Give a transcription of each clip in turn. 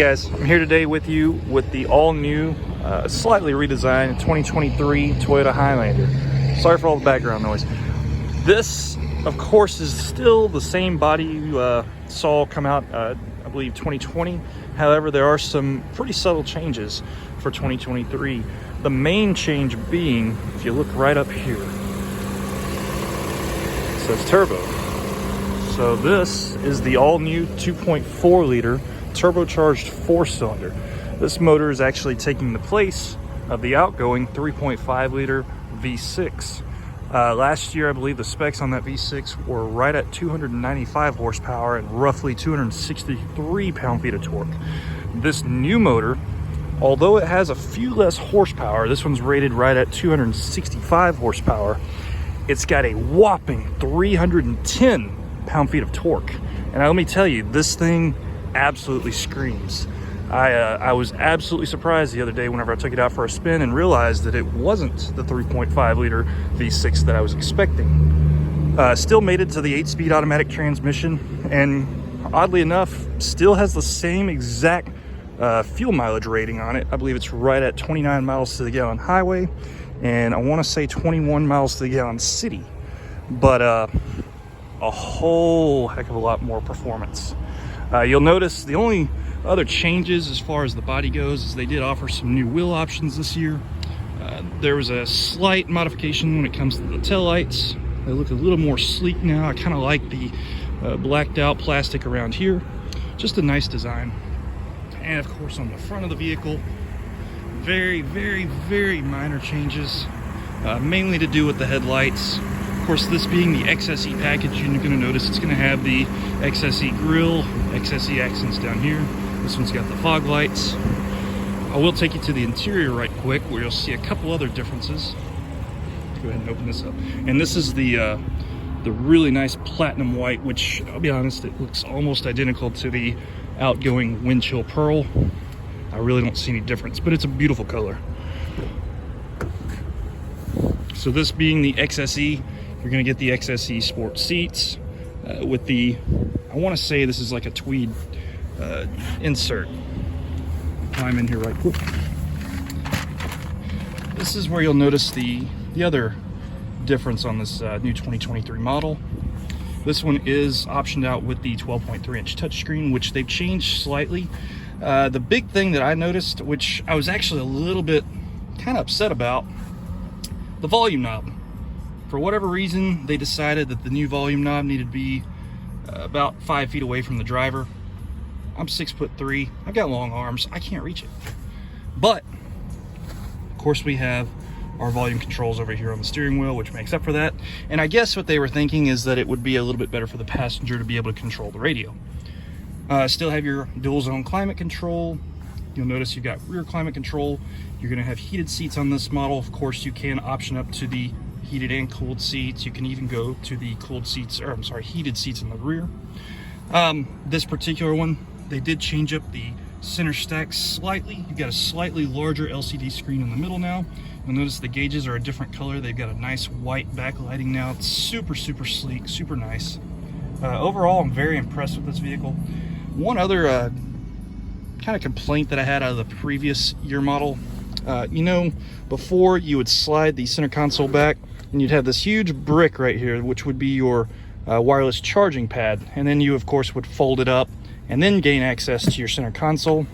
Guys, I'm here today with you with the all-new, slightly redesigned 2023 Toyota Highlander. Sorry for all the background noise. This, of course, is still the same body you saw come out, I believe, 2020. However, there are some pretty subtle changes for 2023. The main change being, if you look right up here, it says turbo. So this is the all-new 2.4 liter turbocharged 4-cylinder. This motor is actually taking the place of the outgoing 3.5 liter V6. Last year, I believe the specs on that V6 were right at 295 horsepower and roughly 263 pound-feet of torque. This new motor, although it has a few less horsepower, this one's rated right at 265 horsepower, it's got a whopping 310 pound-feet of torque. And let me tell you, this thing absolutely screams. I was absolutely surprised the other day whenever I took it out for a spin and realized that it wasn't the 3.5 liter V6 that I was expecting. Still made it to the 8-speed automatic transmission, and oddly enough, still has the same exact fuel mileage rating on it. I believe it's right at 29 miles to the gallon highway, and I want to say 21 miles to the gallon city, but a whole heck of a lot more performance. You'll notice the only other changes as far as the body goes is they did offer some new wheel options this year. There was a slight modification when it comes to the taillights. They look a little more sleek now. I kind of like the blacked out plastic around here. Just a nice design. And of course on the front of the vehicle, very, very, very minor changes, mainly to do with the headlights. Of course, this being the XSE package, you're going to notice it's going to have the XSE grille, XSE accents down here. This one's got the fog lights. I will take you to the interior right quick, where you'll see a couple other differences. Go ahead and open this up. And this is the really nice platinum white, which I'll be honest, it looks almost identical to the outgoing wind chill pearl. I really don't see any difference, but it's a beautiful color. So this being the XSE, you're going to get the XSE sport seats with the, I want to say this is like a tweed insert. Climb in here right quick. This is where you'll notice the other difference on this new 2023 model. This one is optioned out with the 12.3 inch touchscreen, which they've changed slightly. The big thing that I noticed, which I was actually a little bit kind of upset about, the volume knob. For whatever reason, they decided that the new volume knob needed to be about 5 feet away from the driver. I'm 6'3". I've got long arms. I can't reach it. But, of course, we have our volume controls over here on the steering wheel, which makes up for that. And I guess what they were thinking is that it would be a little bit better for the passenger to be able to control the radio. Still have your dual zone climate control. You'll notice you've got rear climate control. You're going to have heated seats on this model. Of course, you can option up to the heated and cooled seats. You can even go to the cooled seats, or I'm sorry, heated seats in the rear. This particular one, they did change up the center stack slightly. You've got a slightly larger LCD screen in the middle now. You'll notice the gauges are a different color. They've got a nice white backlighting now. It's super, super sleek, super nice. Overall, I'm very impressed with this vehicle. One other kind of complaint that I had out of the previous year model, you know, before you would slide the center console back and you'd have this huge brick right here, which would be your wireless charging pad. And then you, of course, would fold it up and then gain access to your center console.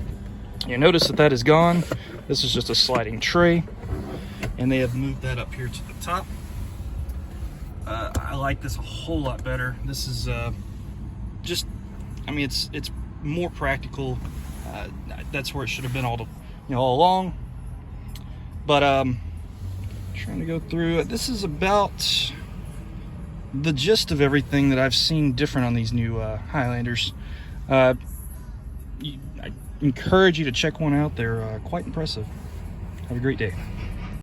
You notice that that is gone. This is just a sliding tray, and they have moved that up here to the top. I like this a whole lot better. This is just, I mean, it's more practical. That's where it should have been all along. But trying to go through it. This is about the gist of everything that I've seen different on these new Highlanders. I encourage you to check one out. They're quite impressive. Have a great day.